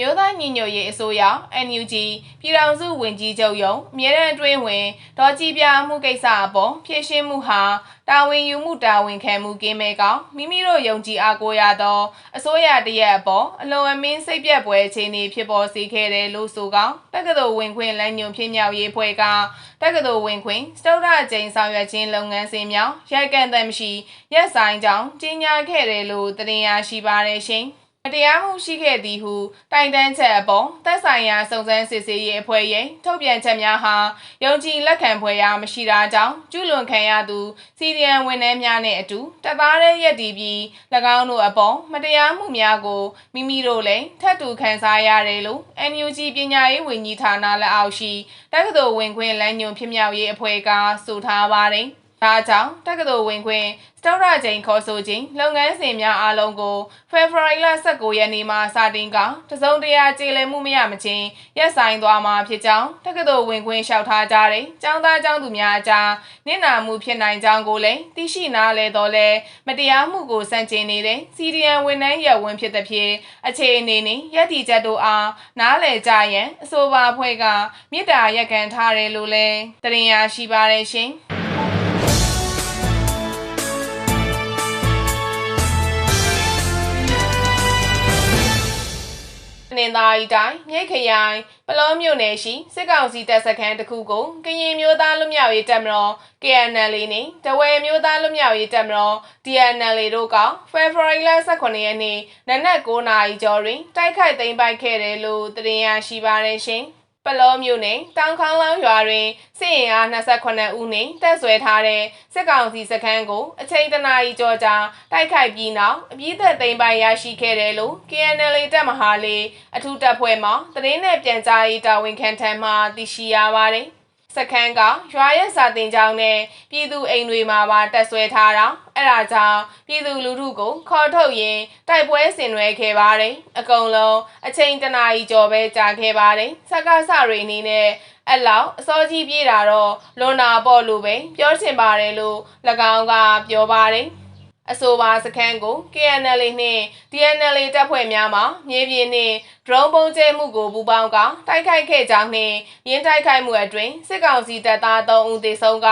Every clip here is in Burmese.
မျိုးသားညီညွတ်ရေးအစိုးရ NUG ပြည်ထောင်စုဝန်ကြီးချုပ်ရုံးအမြဲတမ်းအတွင်းဝင်ဒေါ်ကြည်ပြမှုကိစ္စအပေါ်ဖြည့်ရှင်းမှုဟာတာဝန်ယူမှုတာဝန်ခံမှုကင်းမဲ့ကောင်မိမိတို့ယုံကြည်အားကိုးရသောအစိုးရတရက်အပေါ်အလွန်အမင်းစိတ်ပြက်ပွဲအခြေအနေဖြစ်ပေါ်စေခဲ့တယ်လို့ဆိုကောင်တက္ကသိုလ်ဝင်ခွင့်လမ်းညွှန်ဖြစ်မြောက်ရေးဖွဲ့ကတက္ကသိုလ်ဝင်ခွင့်စတုဒ္ဓအကြိမ်ဆောင်ရွက်ခြင်းလုပ်ငန်းစဉ်မြောက်ရိုက်ကန်သံမရှိရက်ဆိုင်ကြောင်းကြီးညာခဲ့တယ်လို့တင်ရရှိပါတယ်ရှင်တရားမှုရှိခဲ့သည်ဟုတိုင်တန်းချက်အပေါ်သက်ဆိုင်ရာစုံစမ်းစစ်ဆေးရေးအဖွဲ့ရဲ့ထုတ်ပြန်ချက်များဟာယုံကြည်လက်ခံဖွယ်ရာမရှိတာကြောင့်ကျူးလွန်ခံရသူစီဒီအမ်ဝန်ထမ်းများနဲ့အတူတပ်သားရဲရက်တီပြီး၎င်းတို့အပေါ်မတရားမှုများကိုမိမိတို့လည်းထပ်တူခံစားရတယ်လို့ NUG ပညာရေးဝန်ကြီးဌာနလက်အောက်ရှိတက္ကသိုလ်ဝင်ခွင့်လမ်းညွှန်ဖြစ်မြောက်ရေးအဖွဲ့ကဆိုထားပါတယ်ဒါကြောင့်တက္ကသိုလ်ဝင်ခွင့်စတုဒ္ဓချိန်ခေါ်ဆိုခြင်းလုပ်ငန်းစဉ်များအားလုံးကိုဖေဖော်ဝါရီလ19ရက်နေ့မှာစတင်ကတစုံတရာကျေလည်မှုမရမချင်းရပ်ဆိုင်းသွားမှာဖြစ်ကြောင်းတက္ကသိုလ်ဝင်ခွင့်လျှောက်ထားကြတဲ့ကျောင်းသားကျောင်းသူများအကြားနစ်နာမှုဖြစ်နိုင်ကြောင်းကိုလည်းသိရှိနားလည်တော်လဲမတရားမှုကိုစန့်ကျင်နေတဲ့ CDN ဝန်ထမ်းရပ်ဝန်ဖြစ်သဖြင့်အခြေအနေနဲ့ရည်တည်ချက်တို့အားနားလည်ကြရန်အဆိုပါအဖွဲ့ကမေတ္တာရပ်ခံထားတယ်လို့လည်းတင်ရရှိပါတယ်ရှင်နင်သာရီတိုင်းမြိတ်ခရိုင်ပလောမြို့နယ်ရှိစစ်ကောင်စီတပ်စခန်းတစ်ခုကိုကရင်မျိုးသားလွတ်မြောက်ရေးတပ်မတော် KNLA နဲ့တဝဲမျိုးသားလွတ်မြောက်ရေးတပ်မတော် DNLA တို့ကဖေဖော်ဝါရီလ18ရက်နေ့နနက်9:00နာရီကျော်တွင်တိုက်ခိုက်သိမ်းပိုက်ခဲ့တယ်လို့တင်ရရှိပါတယ်ရှင်ပလောမြို့နယ်တောင်ခေါင်းလောင်းရွာတွင်စစ်ရင်အား28ဦးနှင့်တပ်ဆွဲထားတဲ့စစ်ကောင်စီစခန်းကိုအချိန်တနာရီကျော်ကြာတိုက်ခိုက်ပြီးနောက်အပြည့်သက်သိမ်းပိုက်ရရှိခဲ့တယ်လို့ KNLA တပ်မဟာလေအထူးတပ်ဖွဲ့မှသတင်းနဲ့ပြန်ကြားရေးတာဝန်ခံထံမှသိရှိရပါတယ်စခန်းကရွာရဲ့စာတင်ကြောင်းနဲ့ပြည်သူအိမ်တွေမှာပါတက်ဆွဲထားတာအဲဒါကြောင့်ပြည်သူလူထုကိုခေါ်ထုတ်ရင်တိုက်ပွဲဆင်နွှဲခဲ့ပါတယ်အကုန်လုံးအချိန်တနာရီကျော်ပဲကြာခဲ့ပါတယ်စကားစတွေအနေနဲ့အဲ့လောက်အစောကြီးပြေးတာတော့လွန်နာပေါ့လို့ပဲပြောချင်ပါတယ်လို့၎င်းကပြောပါတယ်အဆိုပါစခန်းကို KNLA နှင့် DNLA တပ်ဖွဲ့များမှမြေပြင်နှင့် drone ပုံကျဲမှုကိုပူးပေါင်းကတိုက်ခိုက်ခဲ့ကြောင်းနှင့်ရင်းတိုက်ခိုက်မှုအတွင်းစစ်ကောင်စီတပ်သား3ဦးသေဆုံးက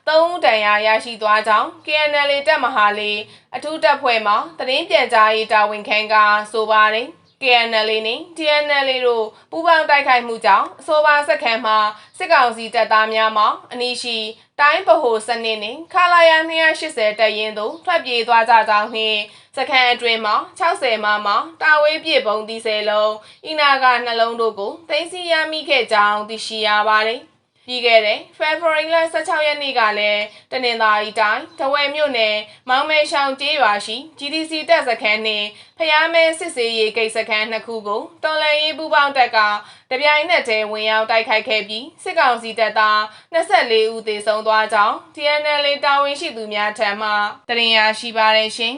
3ဦးဒဏ်ရာရရှိသွားကြောင်း KNLA တပ်မဟာလေအထူးတပ်ဖွဲ့မှသတင်းပြန်ကြားရေးတာဝန်ခံကဆိုပါတယ်KNLA နဲ့ DNLA တို့ပူးပေါင်းတိုက်ခိုက်မှုကြောင့်အဆိုပါစခန်းမှာစစ်ကောင်စီတပ်သားများမှအနီးရှိတိုင်းဗဟိုစနစ်နှင့်ခလာယာ280တပ်ရင်းသို့ထွက်ပြေးသွားကြကြောင်းနှင့်စခန်းအတွင်းမှာ60မတာဝေးပြည့်ပုံ30လုံးအင်နာကနှလုံးတို့ကိုသိမ်းဆည်းရမိခဲ့ကြောင်းသိရှိရပါတယ်ပြီးခဲ့တဲ့ဖေဖော်ဝါရီလ16ရက်နေ့ကလည်းတနင်္သာရီတိုင်းတဝဲမြို့နယ်မောင်မဲရှောင်းကျေးရွာရှိ GDC တပ်စခန်းနှင့်ဖျားမဲစစ်စေးရေးဂိတ်စခန်း2ခုကိုတော်လှန်ရေးပူးပေါင်းတပ်ကတပြိုင်နက်တည်းဝင်ရောက်တိုက်ခိုက်ခဲ့ပြီးစစ်ကောင်စီတပ်သား24ဦးသေဆုံးသွားကြောင်း DNLA တာဝန်ရှိသူများထံမှတင်ရရှိပါတယ်ရှင်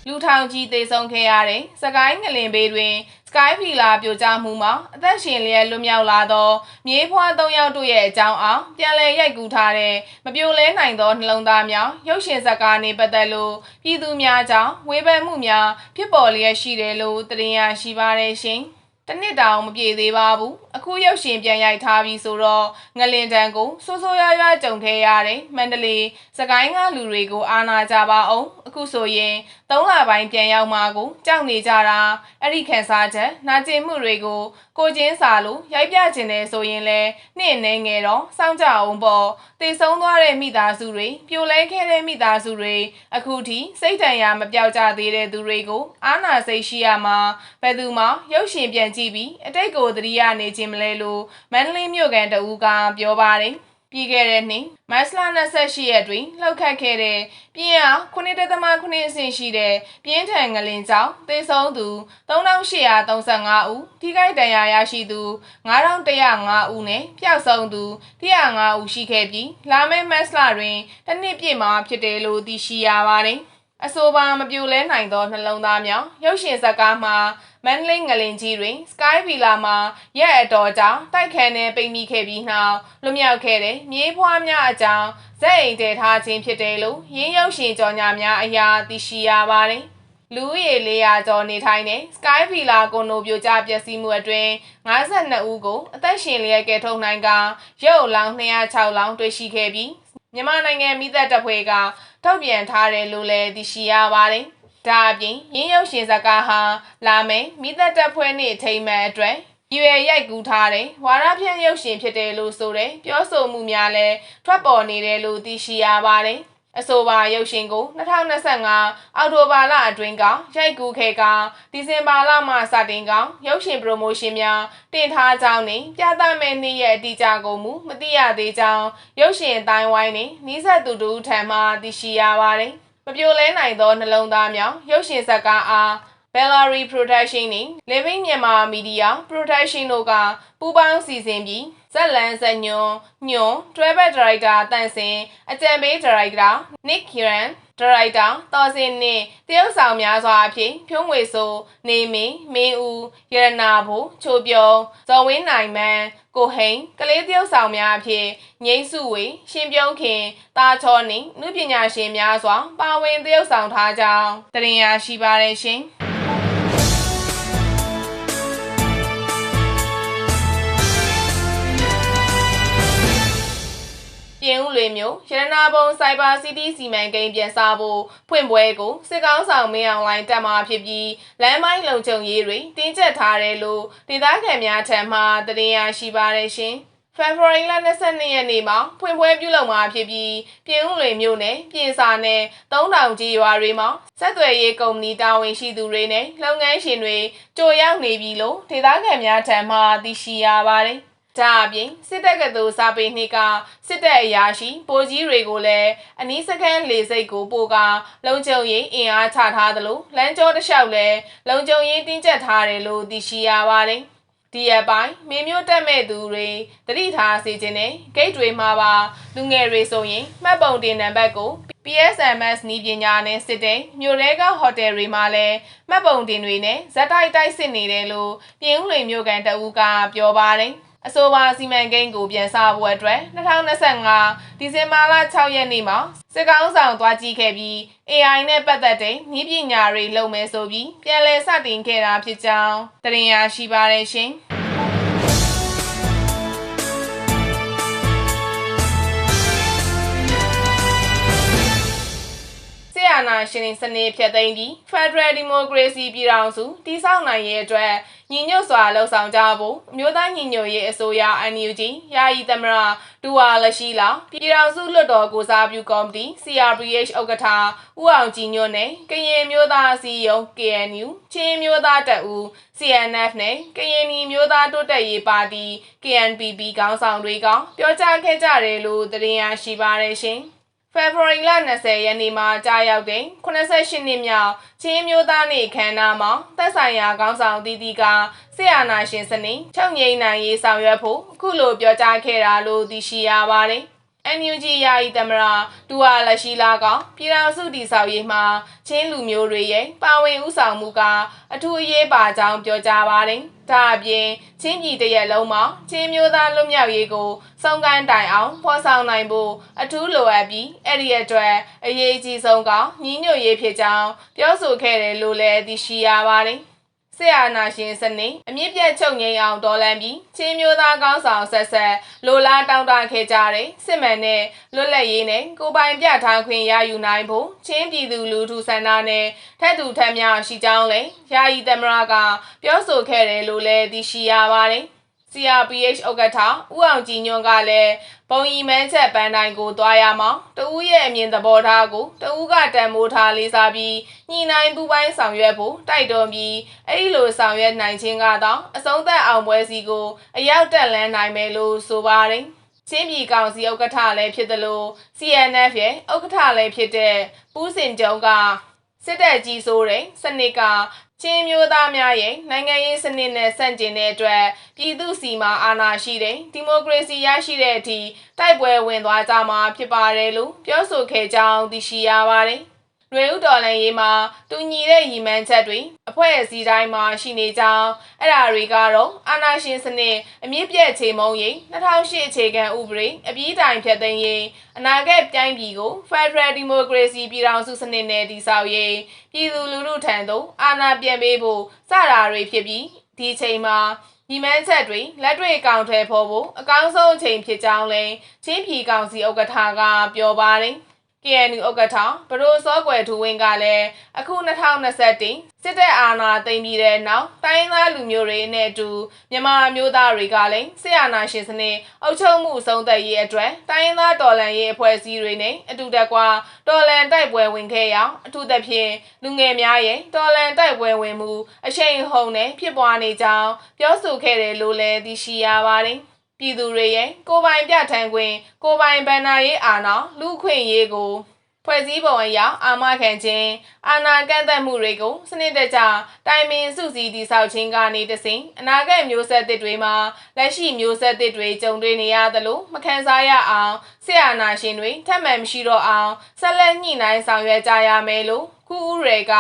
လူထောင်ကြီးသေဆုံးခဲ့ရတဲ့စကိုင်းငလင်ဘေးတွင်စကိုင်းဖီလာပြိုကျမှုမှာအသက်ရှင်လျက်လွတ်မြောက်လာသောမြေဖွား3ယောက်တို့ရဲ့အကြောင်းအားပြန်လည်ရိုက်ကူးထားတဲ့မပြိုလဲနိုင်သောနှလုံးသားများရုပ်ရှင်ဇာတ်ကားနှင့်ပတ်သက်လို့ပြည်သူများကြောင့်ဝေဖန်မှုများဖြစ်ပေါ်လျက်ရှိတယ်လို့တင်ရရှိပါတယ်ရှင်တနစ်တောင်မပြေသေးပါဘူးအခုရုပ်ရှင်ပြန်ရိုက်ထားပြီးဆိုတော့ငလင်တန်ကိုဆိုးဆိုးရွားရွားကြုံခဲ့ရတဲ့မန္တလေးစကိုင်းကလူတွေကိုအားနာကြပါအောင်အခုဆိုရင်3လပိုင်းပြန်ရောက်မှာကိုကြောက်နေကြတာအဲ့ဒီခန်းစားချက်နာကျင်မှုတွေကိုကိုချင်းစာလို့ရိုက်ပြခြင်းတယ်ဆိုရင်လဲနှစ်နေငယ်တော့စောင့်ကြအောင်ပေါ့တည်ဆုံးသွားတဲ့မိသားစုတွေပြိုလဲခဲ့တဲ့မိသားစုတွေအခုထိစိတ်တန်ရာမပြောက်ကြသေးတဲ့သူတွေကိုအားနာစိတ်ရှိရမှာဘယ်သူမှရုပ်ရှင်ပြန်ကြည့်ပြီးအတိတ်ကိုသတိရနေခြင်းမလဲလို့မန္တလေးမြို့ကန်တဦးကပြောပါတယ်ပြီးခဲ့တဲ့နှစ်မတ်လ28ရက်တွင်လှုပ်ခတ်ခဲ့တဲ့ပြင်းအား9.9အဆင့်ရှိတဲ့ပြင်းထန်ငလင်ကြောင့်သေဆုံးသူ3835ဦးထိခိုက်ဒဏ်ရာရရှိသူ9105ဦးနဲ့ပျောက်ဆုံးသူ105ဦးရှိခဲ့ပြီးလာမယ့်မတ်လတွင်တစ်နှစ်ပြည့်မှာဖြစ်တယ်လို့သိရှိရပါတယ် အဆိုပါမပြိုလဲနိုင်သောနှလုံးသားများရုပ်ရှင်ဇာတ်ကားမှာမန္တလေးငလင်ကြီးတွင် Sky Villa မှာရက်အတော်ကြာတိုက်ခန်းနဲ့ပိတ်မိခဲ့ပြီးနောက်လွတ်မြောက်ခဲ့တဲ့မြေးဖွားများအကြောင်းဇက်အိမ်တည်ထားခြင်းဖြစ်တယ်လို့ရင်းရုပ်ရှင်ကြော်ညာများအရာသိရှိရပါတယ်။လူဦးရေ400ကျော်နေထိုင်တဲ့ Sky Villa ကိုနိုပြိုကျပျက်စီးမှုအတွင်း52ဦးကိုအသက်ရှင်လျက်ကယ်ထုတ်နိုင်ကရုပ်အလောင်း206လောင်းတွေ့ရှိခဲ့ပြီးမြန်မာနိုင်ငံမိသက်တပ်ဖွဲ့ကထုတ်ပြန်ထားတယ်လို့လည်းသိရှိရပါတယ်။ဒါအပြင်ရင်းရုပ်ရှင်ဇာတ်ကားဟာလာမယ့်မိသက်တပ်ဖွဲ့နှင့်ထိမ်းမှန်အတွက်ရွယ်ရိုက်ကူးထားတဲ့ဝါရဖြန့်ရုပ်ရှင်ဖြစ်တယ်လို့ဆိုတဲ့ပြောဆိုမှုများလည်းထွက်ပေါ်နေတယ်လို့သိရှိရပါတယ်။အဆိုပါရုပ်ရှင်ကို2025အောက်တိုဘာလအတွင်းကရိုက်ကူးခဲ့ကဒီဇင်ဘာလမှစတင်ကရုပ်ရှင်ပရိုမိုရှင်းများတင်ထားကြောင်းနဲ့ပြသမယ့်နေ့ရက်အတိအကျကိုမူမသိရသေးကြောင်းရုပ်ရှင်အတိုင်းဝိုင်းနဲ့နီးစပ်သူတို့ထံမှသိရှိရပါတယ်။မပြိုလဲနိုင်သောနှလုံးသားများရုပ်ရှင်ဇာတ်ကားအားBellary Production နဲ့ Living Myanmar Media Production တို့ကပူးပေါင်းစီစဉ်ပြီးဇက်လန်ဇက်ညွန်တွဲဘက်ဒါရိုက်တာတန့်စင်အကြံပေးဒါရိုက်တာ Nick Kiran ဒါရိုက်တာတော်စင်နဲ့တရုတ်ဆောင်များစွာအဖြစ်ဖြိုးငွေဆိုနေမင်းမင်းဦးရတနာဘူချိုပြုံဇော်ဝင်းနိုင်မန်းကိုဟိန်ကလေးတရုတ်ဆောင်များအဖြစ်ငိမ့်စုဝေရှင်ပြုံးခင်တာချောနှင့်နုပညာရှင်များစွာပါဝင်တရုတ်ဆောင်ထားကြောင်းတင်ရရှိပါတယ်ရှင်ပြင်ဦးလွေမျိုးရတနာပုံစိုက်ဘာစီတီစီမံကိန်းပြန်စားဖို့ဖွင့်ပွဲကိုစစ်ကောင်းဆောင်မင်းအောင်လှိုင်တက်မှာဖြစ်ပြီးလမ်းမိုင်းလုံခြုံရေးတွေတင်းကျပ်ထားတယ်လို့ဒေသခံများထံမှတင်ရရှိပါတယ်ရှင်။ဖေဖော်ဝါရီလ22ရက်နေ့မှာဖွင့်ပွဲပြုလုပ်မှာဖြစ်ပြီးပြင်ဦးလွေမျိုးနဲ့ပြင်စာနဲ့3000ကြီးရွာတွေမှာဆက်သွယ်ရေးကုမ္ပဏီတာဝန်ရှိသူတွေနဲ့လုပ်ငန်းရှင်တွေကြိုရောက်နေပြီလို့ဒေသခံများထံမှသိရှိရပါတယ်။ဒါအပြင်စစ်တပ်ကသူစာပေနှစ်ကစစ်တပ်အရာရှိဗိုလ်ကြီးတွေကိုလည်းအနီးစခန်းလေစိတ်ကိုပို့ကလုံခြုံရေးအင်အားချထားသလိုလမ်းကျောတစ်လျှောက်လည်းလုံခြုံရေးတင်းကျပ်ထားတယ်လို့သိရှိရပါတယ်။ဒီအပိုင်းမင်းမျိုးတက်မဲ့သူတွေတတိထားစေခြင်းနဲ့ဂိတ်တွေမှာပါလူငယ်တွေဆိုရင်မှတ်ပုံတင်နံပါတ်ကို PSMS နည်းပညာနဲ့စစ်တဲ့မြို့ရဲကဟိုတယ်တွေမှာလည်းမှတ်ပုံတင်တွေနဲ့ဇက်တိုက်စစ်နေတယ်လို့ပြင်ဦးလွေမြို့ကန်တအူးကပြောပါတယ်။အဆိုပါစီမံကိန်းကိုပြန်စားဖို့အတွက်2025ဒီဇင်ဘာလ6ရက်နေ့မှာစစ်ကောင်းဆောင်သွားကြည့်ခဲ့ပြီး AI နဲ့ပတ်သက်တဲ့နည်းပညာတွေလုပ်မယ်ဆိုပြီးပြန်လည်စတင်ခဲ့တာဖြစ်ကြောင်းတင်ရရှိပါတယ်ရှင်။အာဏာရှင်စနစ်ဖြတ်သိမ်းပြီး Federal Democracy ပြည်ထောင်စုတည်ဆောက်နိုင်ရေးအတွက်ညီညွတ်စွာလှုံ့ဆော်ကြဖို့အမျိုးသားညီညွတ်ရေးအစိုးရ NUG ယာယီသမ္မတဒူဝါလရှိလာပြည်ထောင်စုလွှတ်တော်ကိုစားပြုကော်မတီ CRPH ဥက္ကဋ္ဌဦးအောင်ကြည်ညွန့်နဲ့ကရင်မျိုးသားအစည်းအရုံး KNU ချင်းမျိုးသားတပ်ဦး CNF နဲ့ကရင်မျိုးသားတိုးတက်ရေးပါတီ KNPP ခေါင်းဆောင်တွေကပြောကြားခဲ့ကြတယ်လို့တင်ရရှိပါတယ်ရှင်။ဖေဖော်ဝါရီလ20ရက်နေ့မှာကြာရောက်တဲ့88နှစ်မြောက်ချင်းမျိုးသားနေ့အခမ်းအနားမှာသက်ဆိုင်ရာခေါင်းဆောင်တီတီကစစ်အာဏာရှင်စနစ်ချုပ်ငြိမ်းနိုင်ရေးဆောင်ရွက်ဖို့အခုလိုပြောကြားခဲ့တာလို့သိရှိရပါတယ်။ NUG ယာယီသမ္မတဒူဝါလရှိလာကပြည်ထောင်စုတည်ဆောက်ရေးမှာချင်းလူမျိုးတွေရဲ့ပါဝင်ဥဆောင်မှုကအထူးအရေးပါကြောင်းပြောကြားပါတယ်။ဒါအပြင်ချင်းပြည်တရက်လုံးမှာချင်းမျိုးသားလွတ်မြောက်ရေးကိုစုံကန်းတိုင်အောင်ဖော်ဆောင်နိုင်ဖို့အထူးလိုအပ်ပြီးအဲ့ဒီအတွက်အရေးကြီးဆုံးကညီညွတ်ရေးဖြစ်ကြောင်းပြောဆိုခဲ့တယ်လို့လည်းသိရှိရပါတယ်။စစ်အာဏာရှင်စနစ်အမြင့်ပြတ်ချုပ်ငြိမ်းအောင်တော်လှန်ပြီးချင်းမျိုးသားကောင်းဆောင်ဆက်ဆက်လိုလားတောင်းတခဲ့ကြတဲ့စစ်မှန်တဲ့လွတ်လပ်ရေးနဲ့ကိုယ်ပိုင်ပြဋ္ဌာန်းခွင့်ရယူနိုင်ဖို့ချင်းပြည်သူလူထုဆန္ဒနဲ့ထပ်တူထပ်မြောက်ရှိကြောင်းလည်းယာယီသမ္မတကပြောဆိုခဲ့တယ်လို့လည်းသိရှိရပါတယ်။ CRPH ဥက္ကဋ္ဌဦးအောင်ကြည်ညွန့်ကလည်းဘုံရီမန်းချက်ပန်းတိုင်းကိုသွားရမှာတဦးရဲ့အမြင်သဘောထားကိုတဦးကတန်မိုးထားလေးစားပြီးညှိနှိုင်းပူးပေါင်းဆောင်ရွက်ဖို့တိုက်တွန်းပြီးအဲ့ဒီလိုဆောင်ရွက်နိုင်ခြင်းကတော့အဆုံးသတ်အောင်ပွဲစီကိုအရောက်တက်လန်းနိုင်မယ်လို့ဆိုပါတယ်။ချင်းပြည်ကောင်စီဥက္ကဋ္ဌလည်းဖြစ်သလို CNF ရဲ့ဥက္ကဋ္ဌလည်းဖြစ်တဲ့ပူးစင်ကျုံကစစ်တပ်ကြီးစိုးတဲ့စနစ်ကချင်းမျိုးသားများရဲ့နိုင်ငံရေးစနစ်နဲ့ဆန့်ကျင်တဲ့အတွက်ပြည်သူစီမှာအာဏာရှိတဲ့ဒီမိုကရေစီရရှိတဲ့အထိတိုက်ပွဲဝင်သွားကြမှာဖြစ်ပါတယ်လို့ပြောဆိုခဲ့ကြောင်းသိရှိရပါတယ်။ နွေဦးတော်လှန်ရေးမှာတူညီတဲ့ရည်မှန်းချက်တွေအဖွဲ့အစည်းတိုင်းမှာရှိနေကြောင်းအဲ့ဒါတွေကတော့အာဏာရှင်စနစ်အမြင့်ပြည့်ချေမှုန်းရေး2008အခြေခံဥပဒေအပြီးတိုင်ဖျက်သိမ်းရေးအနာဂတ်ပြိုင်ပြည်ကို Federal Democracy ပြည်ထောင်စုစနစ်နဲ့တည်ဆောက်ရေးပြည်သူလူထုထံသို့အာဏာပြန်ပေးဖို့စတာတွေဖြစ်ပြီးဒီချိန်မှာဒီမှန်းချက်တွေလက်တွေ့ကောင်ထွယ်ဖို့အကောင်းဆုံးအချိန်ဖြစ်ကြောင်းလဲချင်းပြည်ကောင်စီဥက္ကဋ္ဌကပြောပါတယ်KNU ဥက္ကဋ္ဌဘရိုစောကွယ်ထူဝင်းကလည်းအခု2021စစ်တပ်အာဏာသိမ်းပြီးတဲ့နောက်တိုင်းသားလူမျိုးတွေနဲ့အတူမြန်မာမျိုးသားတွေကလည်းစစ်အာဏာရှင်စနစ်အုပ်ချုပ်မှုဆုံးသက်ရေးအတွက်တိုင်းသားတော်လှန်ရေးအဖွဲ့အစည်းတွေနဲ့အတူတကွတော်လှန်တိုက်ပွဲဝင်ခဲ့ရအောင်အထူးသဖြင့်လူငယ်များရဲ့တော်လှန်တိုက်ပွဲဝင်မှုအရှိန်ဟုန်နဲ့ဖြစ်ပွားနေကြောင်းပြောဆိုခဲ့တယ်လို့လည်းသိရှိရပါတယ်ပြည်သူတွေရဲ့ကိုယ်ပိုင်ပြဋ္ဌာန်းခွင့်ကိုယ်ပိုင်ဗန္ဒာရေးအာဏာလူခွင့်ရေးကိုဖွဲ့စည်းပုံအရအာမခံခြင်းအာဏာကန့်သတ်မှုတွေကိုစနစ်တကျတိုင်ပင်စုစည်းတည်ဆောက်ခြင်းကနေတဆင့်အနာဂတ်မျိုးဆက်သစ်တွေမှာလက်ရှိမျိုးဆက်သစ်တွေကြုံတွေ့နေရသလိုမခံစားရအောင်ဆရာနာရှင်တွေထပ်မံမရှိတော့အောင်ဆက်လက်ညှိနှိုင်းဆောင်ရွက်ကြရမယ်လို့ခုဦးရေက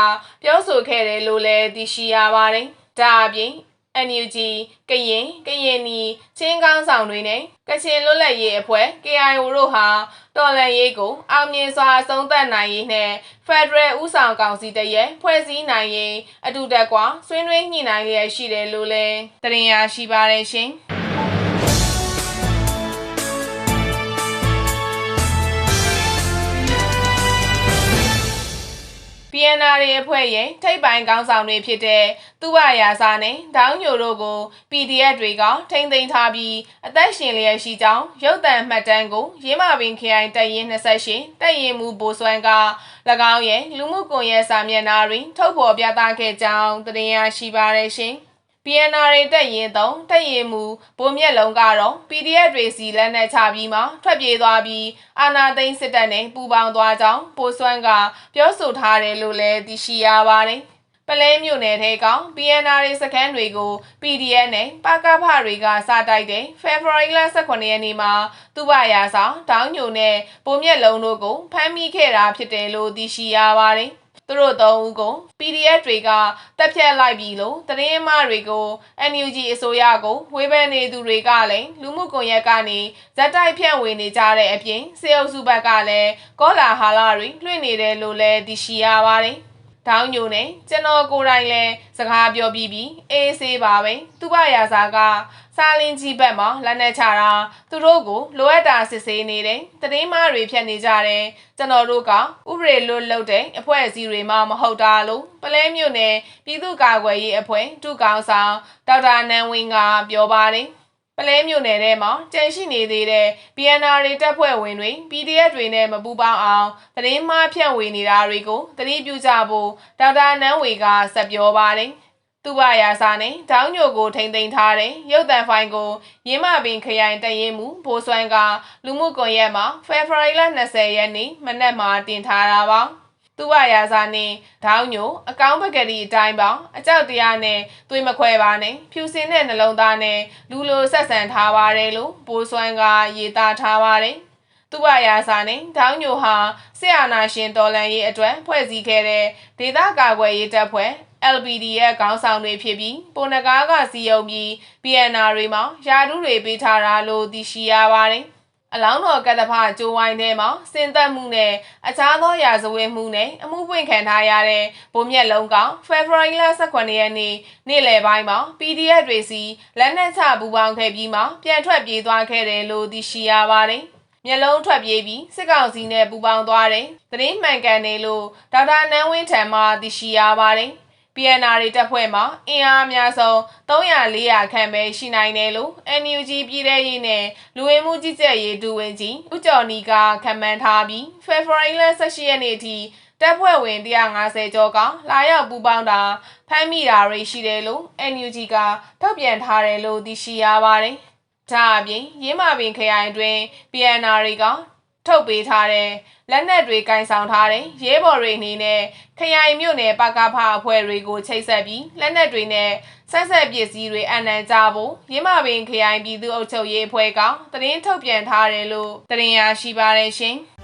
ပြောဆိုခဲ့တယ်လို့လည်းသိရှိရပါတယ်။ဒါအပြင်NUG ကရင်နီချင်းကောင်းဆောင်တွေနဲ့ကချင်လွတ်လပ်ရေးအဖွဲ့ KIO တို့ဟာတော်လှန်ရေးကိုအောင်မြင်စွာဆုံးသက်နိုင်ရေးနဲ့ Federal ဦးဆောင်ကောင်စီတရဲ့ဖွဲ့စည်းနိုင်ရေးအတူတကွဆွေးနွေးညှိနှိုင်းလျက်ရှိတယ်လို့လည်းတင်ရရှိပါတယ်ရှင်။ PNR အဖွဲ့ရဲ့ထိပ်ပိုင်းခေါင်းဆောင်တွေဖြစ်တဲ့သူဝရာစာနဲ့ဒေါင်းညိုတို့ကို PDF တွေကထိန်းသိမ်းထားပြီးအသက်ရှင်လျက်ရှိကြောင်းရုပ်သံမှတ်တမ်းကိုရင်းမာပင်ခရိုင်တပ်ရင်း28တပ်ရင်းမှူးဘိုစွမ်းက၎င်းရဲ့လူမှုကွန်ရက်စာမျက်နှာတွင်ထုတ်ဖော်ပြသခဲ့ကြောင်းတင်ရရှိပါရရှင်PNR တက်ရင်တော့တက်ရင်မူဗိုလ်မြက်လုံးကတော့ PDF တွေစီလက်နက်ချပြီးမှထွက်ပြေးသွားပြီးအာဏာသိမ်းစစ်တပ်နဲ့ပူးပေါင်းသွားကြောင်းပိုစွမ်းကပြောဆိုထားတယ်လို့လည်းသိရှိရပါတယ်။ပလဲမြို့နယ်ထဲက PNR စခန်းတွေကို PDF နဲ့ပကဖတွေကစတိုက်တဲ့ဖေဖော်ဝါရီလ18ရက်နေ့မှာသူဝရာစာဒေါင်းညိုနဲ့ဗိုလ်မြက်လုံးတို့ကိုဖမ်းမိခဲ့တာဖြစ်တယ်လို့သိရှိရပါတယ်။သူတို့သုံးဦးကို PDF တွေကတပ်ဖြတ်လိုက်ပြီလို့သတင်းအမှားတွေကို NUG အစိုးရကိုဝေဖန်နေသူတွေကလည်းလူမှုကွန်ရက်ကနေဇက်တိုက်ဖြန့်ဝေနေကြတဲ့အပြင်စေအုပ်စုဘက်ကလည်းကောလာဟာလာတွေလွှင့်နေတယ်လို့လည်းသိရှိရပါတယ်။ဒေါင်းညိုနဲ့ကျွန်တော်ကိုယ်တိုင်လည်းစကားပြောပြီးအေးဆေးပါပဲသူ့ဘရာစာကစာလင်းကြီးဘက်မှာလက်နက်ချတာသူတို့ကိုလိုအပ်တာစစ်ဆေးနေတယ်သတင်းမှားတွေဖြတ်နေကြတယ်ကျွန်တော်တို့ကဥပဒေလွတ်လုပ်တဲ့အဖွဲ့အစည်းတွေမှမဟုတ်တာလို့ပလဲမြို့နယ်ပြည်သူ့ကာကွယ်ရေးအဖွဲ့ဒုကောင်ဆောင်ဒေါက်တာနန်းဝင်းကပြောပါတယ်ပလဲမြို့နယ်ထဲမှာကြန့်ရှိနေသေးတဲ့ PNR တပ်ဖွဲ့ဝင်တွေ PDF တွေနဲ့မပူးပေါင်းအောင်သတင်းမှားဖြန့်ဝေနေတာတွေကိုသတိပြုကြဖို့ဒေါက်တာနန်းဝေကဆက်ပြောပါတယ်သူဝရာစာနဲ့ဒေါင်းညိုကိုထိန်းသိမ်းထားတဲ့ရုပ်သံဖိုင်ကိုရင်းမာပင်ခရိုင်တပ်ရင်းမှူးဘိုစွမ်းကလူမှုကွန်ရက်မှာဖေဖော်ဝါရီလ20ရက်နေ့မနက်မှာတင်ထားတာပါသူဝရာစာနဲ့ဒေါင်းညိုအကောင်းပကတိအတိုင်းပါအကြောက်တရားနဲ့သွေးမခွဲပါနဲ့ဖြူစင်တဲ့နှလုံးသားနဲ့လူလိုဆက်ဆံထားပါတယ်လို့ဘိုစွမ်းကရေးသားထားပါတယ်သူဝရာစာနဲ့ဒေါင်းညိုဟာစစ်အာဏာရှင်တော်လှန်ရေးအတွက်ဖွဲ့စည်းခဲ့တဲ့ဒေသကာကွယ်ရေးတပ်ဖွဲ့LPD ရဲ့ခေါင်းဆောင်တွေဖြစ်ပြီးပုံနကားကစီယုံပြီး PNR တွေမှာယာတုတွေပေးထားတာလို့သိရှိရပါတယ်။အလောင်းတော်ကတ္တဖကျိုးဝိုင်းထဲမှာစင်သက်မှုနဲ့အခြားသောရာဇဝတ်မှုနဲ့အမှုပွင့်ခံထားရတဲ့ဗိုလ်မြက်လုံးကဖေဖော်ဝါရီလ18ရက်နေ့လယ်ပိုင်းမှာ PDF တွေစီလက်နက်ချပူးပေါင်းခဲ့ပြီးမှပြန်ထွက်ပြေးသွားခဲ့တယ်လို့သိရှိရပါတယ်။မျက်လုံးထွက်ပြေးပြီးစစ်ကောင်စီနဲ့ပူးပေါင်းသွားတဲ့သတင်းမှန်ကန်တယ်လို့ဒေါက်တာနန်းဝင်းထံမှသိရှိရပါတယ်။ PNR တပ်ဖွဲ့မှာအင်အားအများဆုံး300-400ခန့်ပဲရှိနိုင်တယ်လို့ NUG ပြည်ထရေးနဲ့လူဝင်မှုကြီးကြပ်ရေးဒုဝန်ကြီးဦးကျော်နီကခန့်မှန်းထားပြီးဖေဖော်ဝါရီလ18ရက်နေ့ထိတပ်ဖွဲ့ဝင်150ကျော်ကလာရောက်ပူးပေါင်းတာဖမ်းမိတာတွေရှိတယ်လို့ NUG ကထုတ်ပြန်ထားတယ်လို့သိရှိရပါတယ်။ဒါအပြင်ရင်းမာပင်ခရိုင်တွင် PNR ကထုတ်ပေးထားတဲ့လက်နက်တွေကင်ဆောင်ထားတဲ့ရဲဘော်တွေအနေနဲ့ခရိုင်မြို့နယ်ပကဖအဖွဲ့တွေကိုချိတ်ဆက်ပြီးလက်နက်တွေနဲ့ဆက်ဆက်ပစ္စည်းတွေအနှံကြဖို့ရင်းမာပင်ခရိုင်ပြည်သူ့အုပ်ချုပ်ရေးအဖွဲ့ကသတင်းထုတ်ပြန်ထားတယ်လို့သတင်းရရှိပါရရှင်။